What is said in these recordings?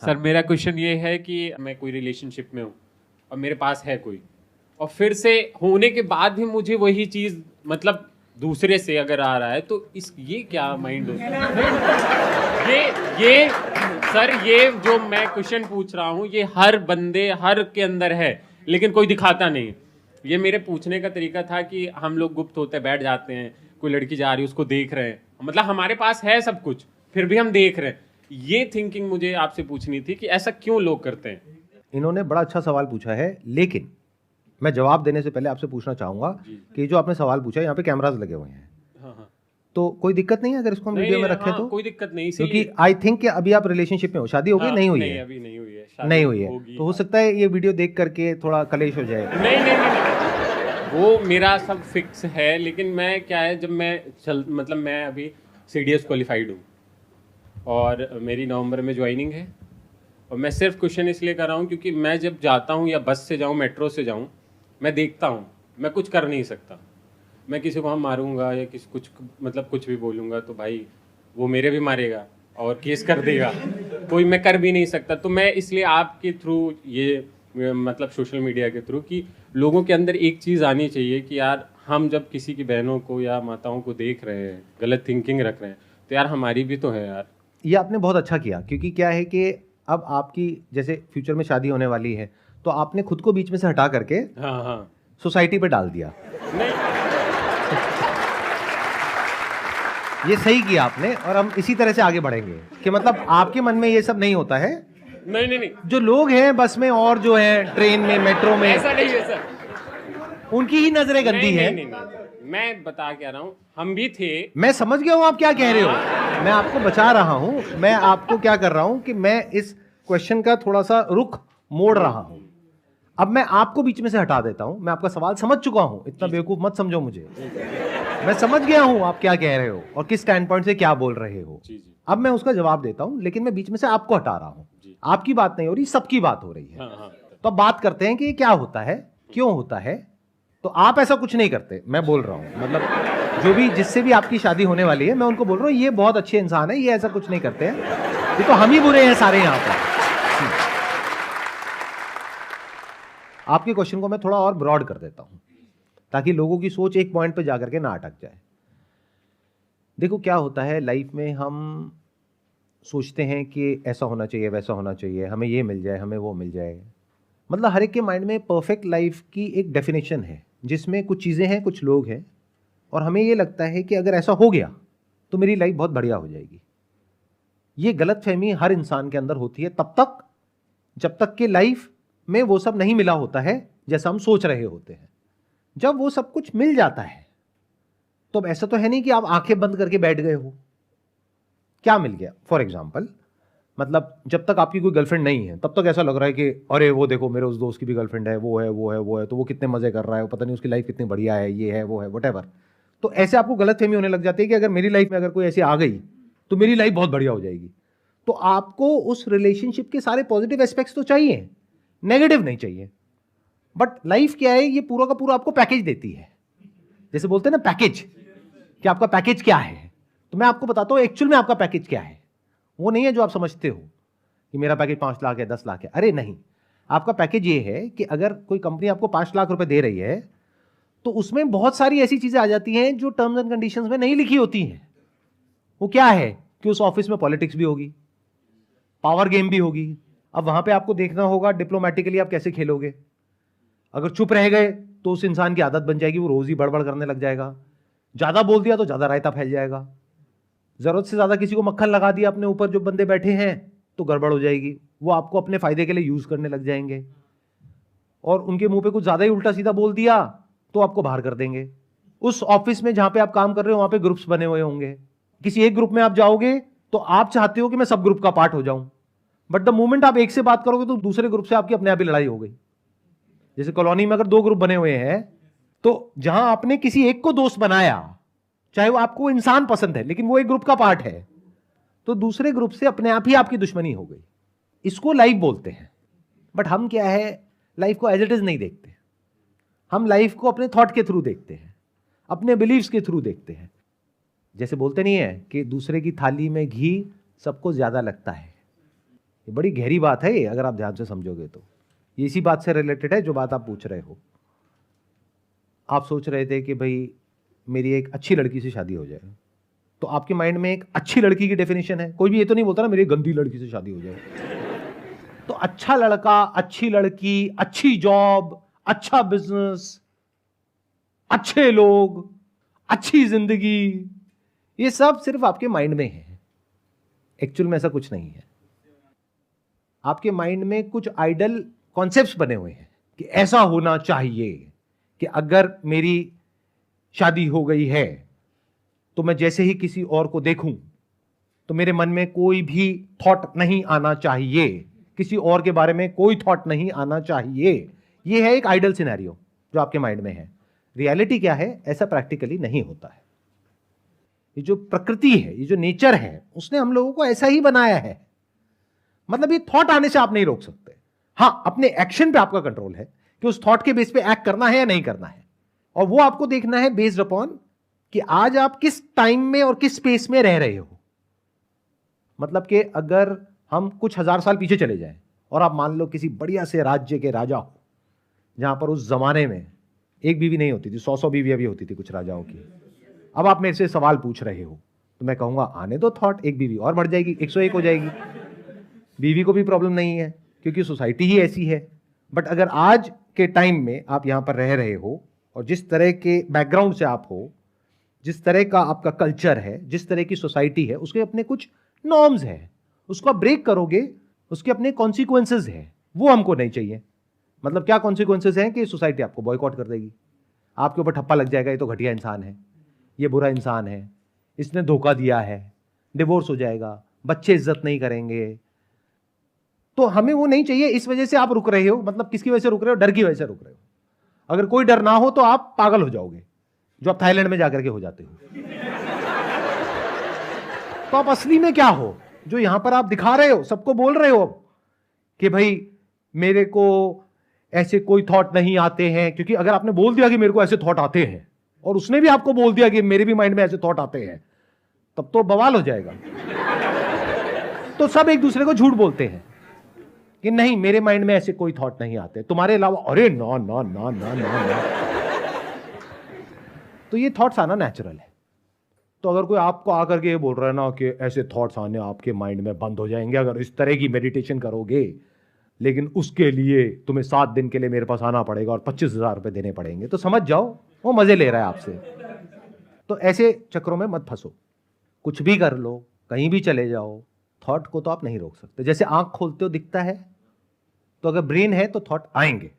Sir मेरा question ये है कि मैं कोई रिलेशनशिप में हूँ और मेरे पास है कोई, और फिर से होने के बाद भी मुझे वही चीज मतलब दूसरे से अगर आ रहा है तो इस ये क्या माइंड होता है? ये सर ये जो मैं क्वेश्चन पूछ रहा हूँ ये हर बंदे हर के अंदर है, लेकिन कोई दिखाता नहीं। ये मेरे पूछने का तरीका था कि हम लोग गुप्त होते बैठ जाते हैं, कोई लड़की जा रही है उसको देख रहे हैं, मतलब हमारे पास है सब कुछ फिर भी हम देख रहे हैं। ये थिंकिंग मुझे आपसे पूछनी थी कि ऐसा क्यों लोग करते हैं। इन्होंने बड़ा अच्छा सवाल पूछा है, लेकिन मैं जवाब देने से पहले आपसे पूछना चाहूंगा कि जो आपने सवाल पूछा है यहाँ पे कैमरास लगे हुए हैं। हाँ हाँ। तो कोई दिक्कत नहीं है अगर इसको हम वीडियो में रखें? हाँ, तो कोई दिक्कत नहीं, क्योंकि आई थिंक कि अभी आप रिलेशनशिप में हो, शादी हो गई? हाँ, नहीं हुई नहीं, है? अभी नहीं हुई है, नहीं हुई है होगी, तो हो सकता है ये वीडियो देख करके थोड़ा कलेश हो जाए। नहीं नहीं नहीं, वो मेरा सब फिक्स है, लेकिन मैं क्या है जब मैं मतलब मैं अभी CDS क्वालिफाइड हूँ और मेरी नवंबर में ज्वाइनिंग है, और मैं सिर्फ क्वेश्चन इसलिए कर रहा हूँ क्योंकि मैं जब जाता हूँ या बस से जाऊँ मेट्रो से जाऊँ मैं देखता हूँ मैं कुछ कर नहीं सकता। मैं किसी को हम मारूंगा या किसी कुछ मतलब कुछ भी बोलूँगा तो भाई वो मेरे भी मारेगा और केस कर देगा, कोई मैं कर भी नहीं सकता। तो मैं इसलिए आपके थ्रू ये मतलब सोशल मीडिया के थ्रू कि लोगों के अंदर एक चीज़ आनी चाहिए कि यार हम जब किसी की बहनों को या माताओं को देख रहे हैं, गलत थिंकिंग रख रहे हैं, तो यार हमारी भी तो है यार। ये आपने बहुत अच्छा किया, क्योंकि क्या है कि अब आपकी जैसे फ्यूचर में शादी होने वाली है तो आपने खुद को बीच में से हटा करके हाँ हाँ सोसाइटी पे डाल दिया। नहीं ये सही किया आपने, और हम इसी तरह से आगे बढ़ेंगे कि मतलब आपके मन में ये सब नहीं होता है। नहीं नहीं नहीं, जो लोग हैं बस में और जो है ट्रेन में मेट्रो में, ऐसा नहीं है सर, उनकी ही नजरें गंदी नहीं, हैं। नहीं, नहीं, नहीं, मैं बता के आ रहा हूँ हम भी थे। मैं समझ गया हूं आप क्या कह रहे हो, मैं आपको बचा रहा हूं। मैं आपको क्या कर रहा हूं कि मैं इस क्वेश्चन का थोड़ा सा रुख मोड़ रहा हूं। अब मैं आपको बीच में से हटा देता हूं। मैं आपका सवाल समझ चुका हूं, इतना बेवकूफ मत समझो मुझे। मैं समझ गया हूं आप क्या कह रहे हो और किस स्टैंड पॉइंट से क्या बोल रहे हो। अब मैं उसका जवाब देता हूं, लेकिन मैं बीच में से आपको हटा रहा हूं। आपकी बात नहीं हो रही, सबकी बात हो रही है। हाँ हाँ तो अब बात करते हैं कि ये क्या होता है, क्यों होता है। तो आप ऐसा कुछ नहीं करते, मैं बोल रहा हूं, मतलब जो भी जिससे भी आपकी शादी होने वाली है मैं उनको बोल रहा हूं ये बहुत अच्छे इंसान है, ये ऐसा कुछ नहीं करते हैं, ये तो हम ही बुरे हैं सारे यहां पर। आपके क्वेश्चन को मैं थोड़ा और ब्रॉड कर देता हूं ताकि लोगों की सोच एक पॉइंट पे जाकर के ना अटक जाए। देखो क्या होता है लाइफ में, हम सोचते हैं कि ऐसा होना चाहिए, वैसा होना चाहिए, हमें ये मिल जाए, हमें वो मिल जाए। मतलब हर एक के माइंड में परफेक्ट लाइफ की एक डेफिनेशन है जिसमें कुछ चीज़ें हैं, कुछ लोग हैं, और हमें ये लगता है कि अगर ऐसा हो गया तो मेरी लाइफ बहुत बढ़िया हो जाएगी। ये गलतफहमी हर इंसान के अंदर होती है तब तक जब तक कि लाइफ में वो सब नहीं मिला होता है जैसा हम सोच रहे होते हैं। जब वो सब कुछ मिल जाता है तो अब ऐसा तो है नहीं कि आप आंखें बंद करके बैठ गए हो। क्या मिल गया? फॉर एग्जाम्पल, मतलब जब तक आपकी कोई गर्लफ्रेंड नहीं है तब तक ऐसा लग रहा है कि अरे वो देखो मेरे उस दोस्त की भी गर्लफ्रेंड है, वो है वो है वो है, तो वो कितने मजे कर रहा है, पता नहीं उसकी लाइफ कितनी बढ़िया है, ये है वो है, वटेवर। तो ऐसे आपको गलतफहमी होने लग जाती है कि अगर मेरी लाइफ में अगर कोई ऐसी आ गई तो मेरी लाइफ बहुत बढ़िया हो जाएगी। तो आपको उस रिलेशनशिप के सारे पॉजिटिव एस्पेक्ट्स तो चाहिए, नेगेटिव नहीं चाहिए। बट लाइफ क्या है, ये पूरा का पूरा आपको पैकेज देती है। जैसे बोलते हैं ना पैकेज, कि आपका पैकेज क्या है। तो मैं आपको बताता हूं एक्चुअल में आपका पैकेज क्या है। वो नहीं है जो आप समझते हो कि मेरा पैकेज 5 लाख है, 10 लाख है। अरे नहीं, आपका पैकेज ये है कि अगर कोई कंपनी आपको 5 लाख रुपए दे रही है तो उसमें बहुत सारी ऐसी चीजें आ जाती हैं जो टर्म्स एंड कंडीशंस में नहीं लिखी होती हैं। वो क्या है कि उस ऑफिस में पॉलिटिक्स भी होगी, पावर गेम भी होगी। अब वहां पे आपको देखना होगा डिप्लोमेटिकली आप कैसे खेलोगे। अगर चुप रह गए तो उस इंसान की आदत बन जाएगी, वो रोज ही बड़बड़ करने लग जाएगा। ज्यादा बोल दिया तो ज्यादा रायता फैल जाएगा। जरूरत से ज्यादा किसी को मक्खन लगा दिया अपने ऊपर जो बंदे बैठे हैं तो गड़बड़ हो जाएगी। वो आपको अपने फायदे के लिए यूज करने लग जाएंगे, और उनके मुंह पे कुछ ज्यादा ही उल्टा सीधा बोल दिया तो आपको बाहर कर देंगे। उस ऑफिस में जहां पे आप काम कर रहे हो वहां पे ग्रुप्स बने हुए होंगे। किसी एक ग्रुप में आप जाओगे तो आप चाहते हो कि मैं सब ग्रुप का पार्ट हो जाऊं, बट द मोमेंट आप एक से बात करोगे तो दूसरे ग्रुप से आपकी अपने आप ही लड़ाई हो गई। जैसे कॉलोनी में अगर 2 ग्रुप बने हुए हैं तो जहां आपने किसी एक को दोस्त बनाया, चाहे वो आपको इंसान पसंद है लेकिन वो एक ग्रुप का पार्ट है, तो दूसरे ग्रुप से अपने आप ही आपकी दुश्मनी हो गई। इसको लाइफ बोलते हैं। बट हम क्या है, लाइफ को एज इट इज नहीं देखते। हम लाइफ को अपने थॉट के थ्रू देखते हैं, अपने बिलीव्स के थ्रू देखते हैं। जैसे बोलते नहीं है कि दूसरे की थाली में घी सबको ज्यादा लगता है, ये बड़ी गहरी बात है ये, अगर आप ध्यान से समझोगे तो ये इसी बात से रिलेटेड है जो बात आप पूछ रहे हो। आप सोच रहे थे कि भाई मेरी एक अच्छी लड़की से शादी हो जाए, तो आपके माइंड में एक अच्छी लड़की की डेफिनेशन है। कोई भी ये तो नहीं बोलता ना मेरी गंदी लड़की से शादी हो जाए। तो अच्छा लड़का, अच्छी लड़की, अच्छी जॉब, अच्छा बिजनेस, अच्छे लोग, अच्छी जिंदगी, ये सब सिर्फ आपके माइंड में है। एक्चुअल में ऐसा कुछ नहीं है। आपके माइंड में कुछ आइडल कॉन्सेप्ट्स बने हुए हैं कि ऐसा होना चाहिए कि अगर मेरी शादी हो गई है तो मैं जैसे ही किसी और को देखूं तो मेरे मन में कोई भी थॉट नहीं आना चाहिए, किसी और के बारे में कोई थॉट नहीं आना चाहिए। यह है एक आइडल सिनेरियो जो आपके माइंड में है। रियलिटी क्या है? ऐसा प्रैक्टिकली नहीं होता है। ये जो प्रकृति है, ये जो नेचर है, उसने हम लोगों को ऐसा ही बनाया है। मतलब ये थॉट आने से आप नहीं रोक सकते। हां, अपने एक्शन पे आपका कंट्रोल है कि उस थॉट के बेस पे एक्ट करना है या नहीं करना है, और वो आपको देखना है बेस्ड अपॉन कि आज आप किस टाइम में और किस स्पेस में रह रहे हो। मतलब कि अगर हम कुछ हजार साल पीछे चले जाएं और आप मान लो किसी बढ़िया से राज्य के राजा हो, जहां पर उस जमाने में एक बीवी नहीं होती थी, 100 बीवियां भी होती थी कुछ राजाओं की। अब आप मेरे से सवाल पूछ रहे हो तो मैं कहूंगा आने दो थॉट, एक बीवी और बढ़ जाएगी, 101 हो जाएगी। बीवी को भी प्रॉब्लम नहीं है क्योंकि सोसाइटी ही ऐसी है। बट अगर आज के टाइम में आप यहां पर रह रहे हो और जिस तरह के बैकग्राउंड से आप हो, जिस तरह का आपका कल्चर है, जिस तरह की सोसाइटी है, उसके अपने कुछ नॉर्म्स है, उसको आप ब्रेक करोगे, उसके अपने कॉन्सिक्वेंसेज है, वो हमको नहीं चाहिए। मतलब क्या कॉन्सिक्वेंसेज हैं कि सोसाइटी आपको बॉयकॉट कर देगी, आपके ऊपर ठप्पा लग जाएगा, ये तो घटिया इंसान है, ये बुरा इंसान है, इसने धोखा दिया है, डिवोर्स हो जाएगा, बच्चे इज्जत नहीं करेंगे। तो हमें वो नहीं चाहिए। इस वजह से आप रुक रहे हो। मतलब किसकी वजह से रुक रहे हो? डर की वजह से रुक रहे हो। अगर कोई डर ना हो तो आप पागल हो जाओगे, जो आप थाईलैंड में जाकर के हो जाते हो। तो आप असली में क्या हो? जो यहां पर आप दिखा रहे हो, सबको बोल रहे हो कि भाई मेरे को ऐसे कोई थॉट नहीं आते हैं। क्योंकि अगर आपने बोल दिया कि मेरे को ऐसे थॉट आते हैं और उसने भी आपको बोल दिया कि मेरे भी माइंड में ऐसे थॉट आते हैं, तब तो बवाल हो जाएगा। तो सब एक दूसरे को झूठ बोलते हैं कि नहीं, मेरे माइंड में ऐसे कोई थॉट नहीं आते तुम्हारे अलावा। अरे ना ना ना ना ना ना। तो ये थॉट्स आना नेचुरल है। तो अगर कोई आपको आकर के ये बोल रहा है ना कि ऐसे थॉट्स आने आपके माइंड में बंद हो जाएंगे अगर इस तरह की मेडिटेशन करोगे, लेकिन उसके लिए तुम्हें 7 दिन के लिए मेरे पास आना पड़ेगा और 25,000 रुपए देने पड़ेंगे, तो समझ जाओ वो मजे ले रहा है आपसे। तो ऐसे चक्रों में मत फंसो। कुछ भी कर लो, कहीं भी चले जाओ, थॉट को तो आप नहीं रोक सकते। जैसे आंख खोलते हो दिखता है, तो अगर ब्रेन है तो थॉट आएंगे।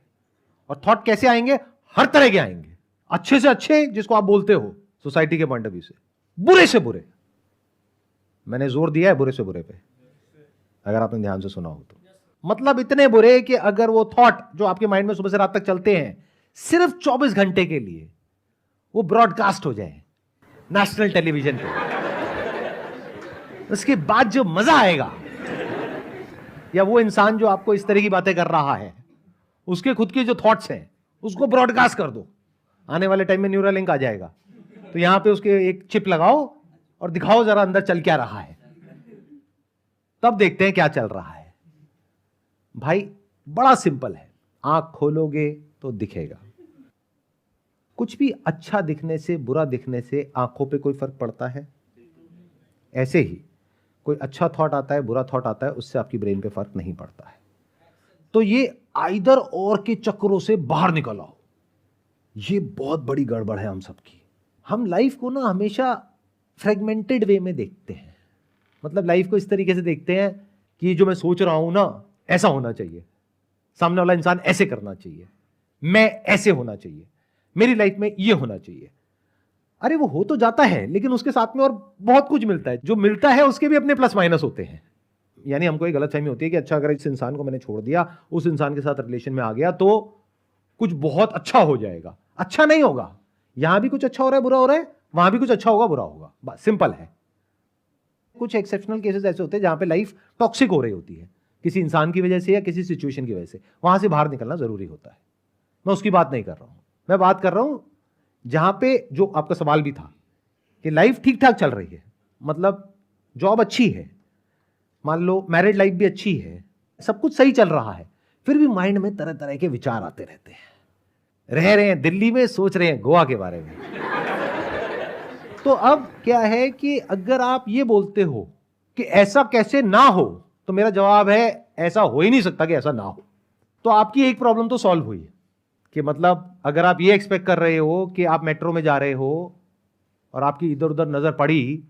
और थॉट कैसे आएंगे? हर तरह के आएंगे। अच्छे से अच्छे, जिसको आप बोलते हो सोसाइटी के पॉइंट ऑफ व्यू से, बुरे से बुरे। मैंने जोर दिया है बुरे से बुरे पे, अगर आपने ध्यान से सुना हो तो। मतलब इतने बुरे कि अगर वो थॉट जो आपके माइंड में सुबह से रात तक चलते हैं, सिर्फ 24 घंटे के लिए वो ब्रॉडकास्ट हो जाए नेशनल टेलीविजन पे, उसके बाद जो मजा आएगा, या वो इंसान जो आपको इस तरह की बातें कर रहा है उसके खुद के जो थॉट्स हैं उसको ब्रॉडकास्ट कर दो। आने वाले टाइम में न्यूरल लिंक आ जाएगा, तो यहां पे उसके एक चिप लगाओ और दिखाओ जरा अंदर चल क्या रहा है, तब देखते हैं क्या चल रहा है। भाई बड़ा सिंपल है, आंख खोलोगे तो दिखेगा। कुछ भी अच्छा दिखने से, बुरा दिखने से आंखों पे कोई फर्क पड़ता है? ऐसे ही कोई अच्छा थॉट आता है, बुरा थॉट आता है, उससे आपकी ब्रेन पे फर्क नहीं पड़ता है। तो ये आइदर और के चक्रों से बाहर निकल आओ। ये बहुत बड़ी गड़बड़ है हम सबकी। हम लाइफ को ना हमेशा फ्रेगमेंटेड वे में देखते हैं। मतलब लाइफ को इस तरीके से देखते हैं कि जो मैं सोच रहा हूं ना, ऐसा होना चाहिए, सामने वाला इंसान ऐसे करना चाहिए, मैं ऐसे होना चाहिए, मेरी लाइफ में ये होना चाहिए। अरे वो हो तो जाता है, लेकिन उसके साथ में और बहुत कुछ मिलता है। जो मिलता है उसके भी अपने प्लस माइनस होते हैं। यानी हमको एक गलतफहमी होती है कि अच्छा, अगर इस इंसान को मैंने छोड़ दिया, उस इंसान के साथ रिलेशन में आ गया तो कुछ बहुत अच्छा हो जाएगा। अच्छा नहीं होगा। यहां भी कुछ अच्छा हो रहा है, बुरा हो रहा है, वहां भी कुछ अच्छा होगा, बुरा होगा। बस सिंपल है। कुछ एक्सेप्शनल केसेस ऐसे होते हैं जहां पे लाइफ टॉक्सिक हो रही होती है, किसी इंसान की वजह से या किसी सिचुएशन की वजह से। वहां से बाहर निकलना जरूरी होता है। मैं उसकी बात नहीं कर रहा हूं, मैं बात कर रहा हूं जहां पे जो आपका सवाल भी था कि लाइफ ठीक ठाक चल रही है, मतलब जॉब अच्छी है, मान लो मैरिड लाइफ भी अच्छी है, सब कुछ सही चल रहा है, फिर भी माइंड में तरह तरह के विचार आते रहते हैं। रह रहे हैं दिल्ली में, सोच रहे हैं गोवा के बारे में। तो अब क्या है कि अगर आप ये बोलते हो कि ऐसा कैसे ना हो, तो मेरा जवाब है ऐसा हो ही नहीं सकता कि ऐसा ना हो। तो आपकी एक प्रॉब्लम तो सॉल्व हुई कि मतलब अगर आप ये एक्सपेक्ट कर रहे हो कि आप मेट्रो में जा रहे हो और आपकी इधर उधर नजर पड़ी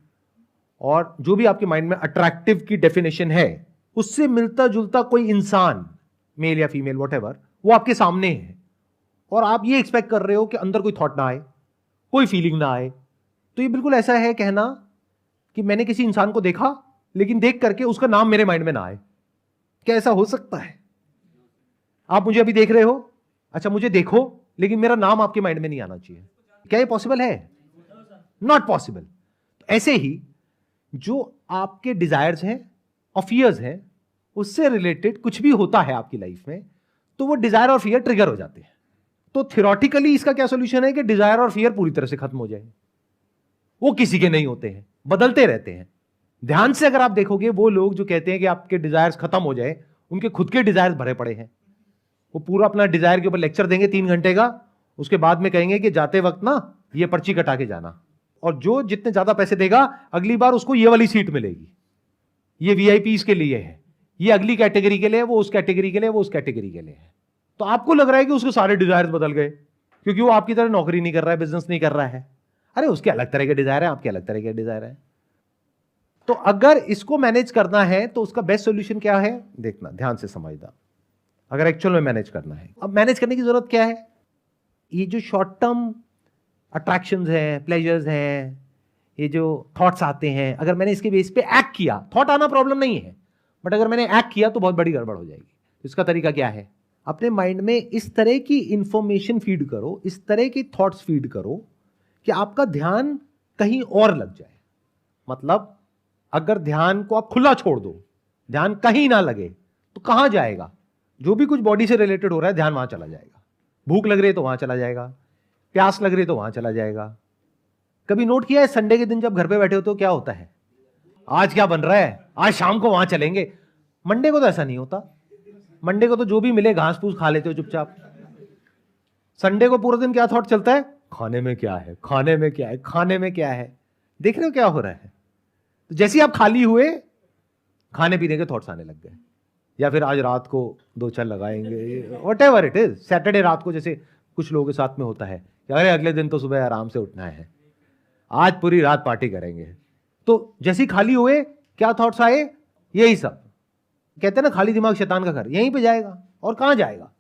और जो भी आपके माइंड में अट्रैक्टिव की डेफिनेशन है उससे मिलता जुलता कोई इंसान, मेल या फीमेल व्हाटएवर, वो आपके सामने है और आप ये एक्सपेक्ट कर रहे हो कि अंदर कोई थॉट ना आए, कोई फीलिंग ना आए, तो ये बिल्कुल ऐसा है कहना कि मैंने किसी इंसान को देखा लेकिन देख करके उसका नाम मेरे माइंड में ना आए। क्या ऐसा हो सकता है? आप मुझे अभी देख रहे हो, अच्छा मुझे देखो, लेकिन मेरा नाम आपके माइंड में नहीं आना चाहिए। क्या ये पॉसिबल है? Not possible. ऐसे ही जो आपके डिजायर्स हैं और फियर्स हैं, उससे रिलेटेड कुछ भी होता है आपकी लाइफ में, तो वो डिजायर और फियर ट्रिगर हो जाते हैं। तो थियोरेटिकली इसका क्या सोल्यूशन है कि डिजायर और फियर पूरी तरह से खत्म हो जाए। वो किसी के नहीं होते हैं, बदलते रहते हैं। ध्यान से अगर आप देखोगे, वो लोग जो कहते हैं कि आपके डिजायर्स खत्म हो जाए, उनके खुद के डिजायर्स भरे पड़े हैं। वो पूरा अपना डिजायर के ऊपर लेक्चर देंगे 3 घंटे का, उसके बाद में कहेंगे कि जाते वक्त ना ये पर्ची कटा के जाना, और जो जितने ज्यादा पैसे देगा अगली बार उसको ये वाली सीट मिलेगी, ये वीआईपीज के लिए है, ये अगली कैटेगरी के लिए, वो उस कैटेगरी के लिए, वो उस कैटेगरी के लिए है। तो आपको लग रहा है कि उसके सारे डिजायर्स बदल गए क्योंकि वो आपकी तरह नौकरी नहीं कर रहा है, बिजनेस नहीं कर रहा है। अरे उसके अलग तरह के डिजायर है, आपके अलग तरह के डिजायर है। तो अगर इसको मैनेज करना है तो उसका बेस्ट सॉल्यूशन क्या है, देखना, ध्यान से समझना। अगर एक्चुअल में मैनेज करना है, अब मैनेज करने की जरूरत क्या है? ये जो शॉर्ट टर्म अट्रैक्शंस हैं, प्लेजर्स हैं, ये जो थॉट्स आते हैं, अगर मैंने इसके बेस पे एक्ट किया, थॉट आना प्रॉब्लम नहीं है, बट अगर मैंने एक्ट किया तो बहुत बड़ी गड़बड़ हो जाएगी। तो इसका तरीका क्या है? अपने माइंड में इस तरह की इंफॉर्मेशन फीड करो, इस तरह की थॉट्स फीड करो कि आपका ध्यान कहीं और लग जाए। मतलब अगर ध्यान को आप खुला छोड़ दो, ध्यान कहीं ना लगे, तो कहां जाएगा? जो भी कुछ बॉडी से रिलेटेड हो रहा है, ध्यान वहां चला जाएगा। भूख लग रही है तो वहां चला जाएगा, प्यास लग रही है तो वहां चला जाएगा। कभी नोट किया है संडे के दिन जब घर पे बैठे हो तो क्या होता है? आज क्या बन रहा है, आज शाम को वहां चलेंगे। मंडे को तो ऐसा नहीं होता। मंडे को तो जो भी मिले घास फूस खा लेते हो चुपचाप। संडे को पूरा दिन क्या थॉट चलता है? खाने में क्या है, खाने में क्या है, खाने में क्या है। देख रहे हो क्या हो रहा है? तो जैसे ही आप खाली हुए, खाने पीने के थॉट्स आने लग गए, या फिर आज रात को 2 चल लगाएंगे, व्हाटएवर इट इज। सैटरडे रात को जैसे कुछ लोगों के साथ में होता है कि अरे अगले दिन तो सुबह आराम से उठना है, आज पूरी रात पार्टी करेंगे। तो जैसे ही खाली हुए, क्या थॉट्स आए? यही सब। कहते हैं ना, खाली दिमाग शैतान का घर, यहीं पे जाएगा और कहां जाएगा।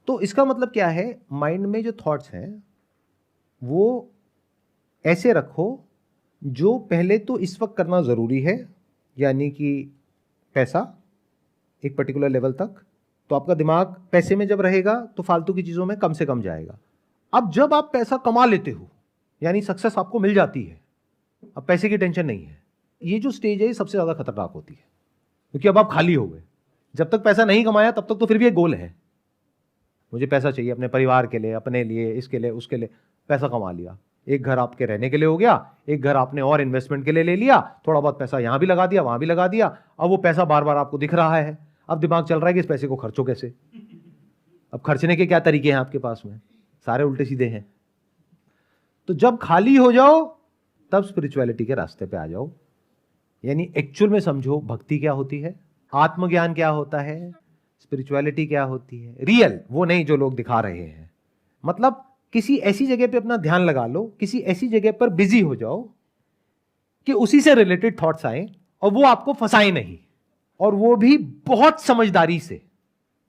तो इसका मतलब क्या है? माइंड में जो थॉट्स हैं वो ऐसे रखो, जो पहले तो इस वक्त करना जरूरी है, यानी कि पैसा एक पर्टिकुलर लेवल तक। तो आपका दिमाग पैसे में जब रहेगा तो फालतू की चीजों में कम से कम जाएगा। अब जब आप पैसा कमा लेते हो, यानी सक्सेस आपको मिल जाती है, अब पैसे की टेंशन नहीं है, ये जो स्टेज है ये सबसे ज्यादा खतरनाक होती है, क्योंकि अब आप खाली हो गए। जब तक पैसा नहीं कमाया तब तक तो फिर भी एक गोल है, मुझे पैसा चाहिए अपने परिवार के लिए, अपने लिए, इसके लिए, उसके लिए। पैसा कमा लिया, एक घर आपके रहने के लिए हो गया, एक घर आपने और इन्वेस्टमेंट के लिए ले लिया, थोड़ा बहुत पैसा यहां भी लगा दिया, वहां भी लगा दिया। अब वो पैसा बार बार आपको दिख रहा है, अब दिमाग चल रहा है कि इस पैसे को खर्चो कैसे। अब खर्चने के क्या तरीके हैं आपके पास में? सारे उल्टे सीधे हैं। तो जब खाली हो जाओ तब स्पिरिचुअलिटी के रास्ते पे आ जाओ, यानी एक्चुअल में समझो भक्ति क्या होती है, आत्मज्ञान क्या होता है, स्पिरिचुअलिटी क्या होती है, रियल, वो नहीं जो लोग दिखा रहे हैं। मतलब किसी ऐसी जगह पे अपना ध्यान लगा लो, किसी ऐसी जगह पर बिजी हो जाओ कि उसी से रिलेटेड थॉट्स आए और वो आपको फंसाए नहीं, और वो भी बहुत समझदारी से।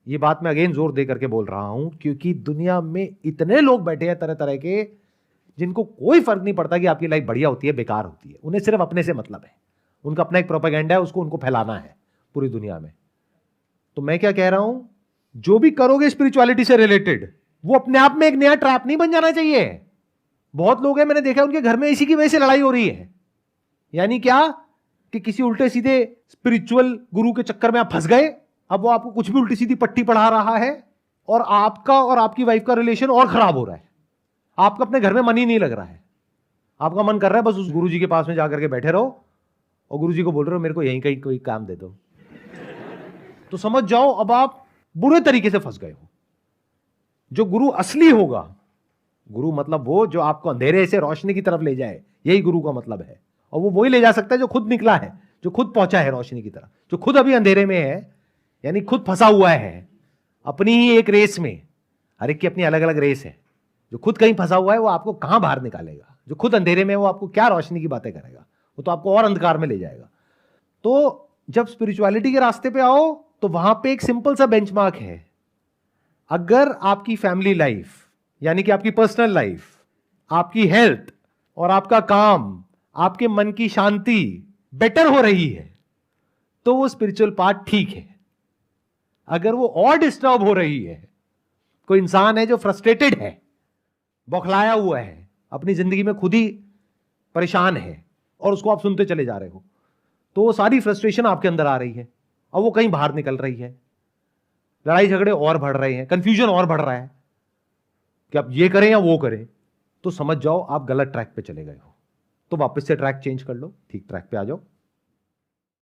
ये बात मैं अगेन जोर दे करके बोल रहा हूं क्योंकि दुनिया में इतने लोग बैठे हैं तरह तरह के, जिनको कोई फर्क नहीं पड़ता कि आपकी लाइफ बढ़िया होती है बेकार होती है, उन्हें सिर्फ अपने से मतलब है, उनका अपना एक प्रोपेगेंडा है, उसको उनको फैलाना है पूरी दुनिया में। तो मैं क्या कह रहा हूं, जो भी करोगे स्पिरिचुअलिटी से रिलेटेड, वो अपने आप में एक नया ट्रैप नहीं बन जाना चाहिए। बहुत लोग हैं, मैंने देखा उनके घर में इसी की वजह से लड़ाई हो रही है। यानी क्या कि किसी उल्टे सीधे स्पिरिचुअल गुरु के चक्कर में आप फंस गए, अब वो आपको कुछ भी उल्टी सीधी पट्टी पढ़ा रहा है और आपका और आपकी वाइफ का रिलेशन और खराब हो रहा है। आपका अपने घर में मन ही नहीं लग रहा है, आपका मन कर रहा है बस उस गुरु जी के पास में जाकर के बैठे रहो और गुरु जी को बोल रहे हो मेरे को यहीं कहीं कोई काम दे दो। तो समझ जाओ अब आप बुरे तरीके से फंस गए हो। जो गुरु असली होगा, गुरु मतलब वो जो आपको अंधेरे से रोशनी की तरफ ले जाए, यही गुरु का मतलब है। और वो वही ले जा सकता है जो खुद निकला है, जो खुद पहुंचा है रोशनी की तरफ। जो खुद अभी अंधेरे में है, यानी खुद फंसा हुआ है अपनी ही एक रेस में। हर एक की अपनी अलग अलग रेस है। जो खुद कहीं फंसा हुआ है वो आपको कहां बाहर निकालेगा? जो खुद अंधेरे में है वो आपको क्या रोशनी की बातें करेगा? वो तो आपको और अंधकार में ले जाएगा। तो जब स्पिरिचुअलिटी के रास्ते पे आओ तो वहां पे एक सिंपल सा बेंचमार्क है। अगर आपकी फैमिली लाइफ, यानी कि आपकी पर्सनल लाइफ, आपकी हेल्थ और आपका काम, आपके मन की शांति बेटर हो रही है तो वो स्पिरिचुअल पार्ट ठीक है। अगर वो और डिस्टर्ब हो रही है, कोई इंसान है जो फ्रस्ट्रेटेड है, बौखलाया हुआ है, अपनी जिंदगी में खुद ही परेशान है और उसको आप सुनते चले जा रहे हो, तो वो सारी फ्रस्ट्रेशन आपके अंदर आ रही है और वो कहीं बाहर निकल रही है। लड़ाई झगड़े और बढ़ रहे हैं, कंफ्यूजन और बढ़ रहा है कि आप ये करें या वो करें, तो समझ जाओ आप गलत ट्रैक पे चले गए हो। तो वापस से ट्रैक चेंज कर लो, ठीक ट्रैक पे आ जाओ।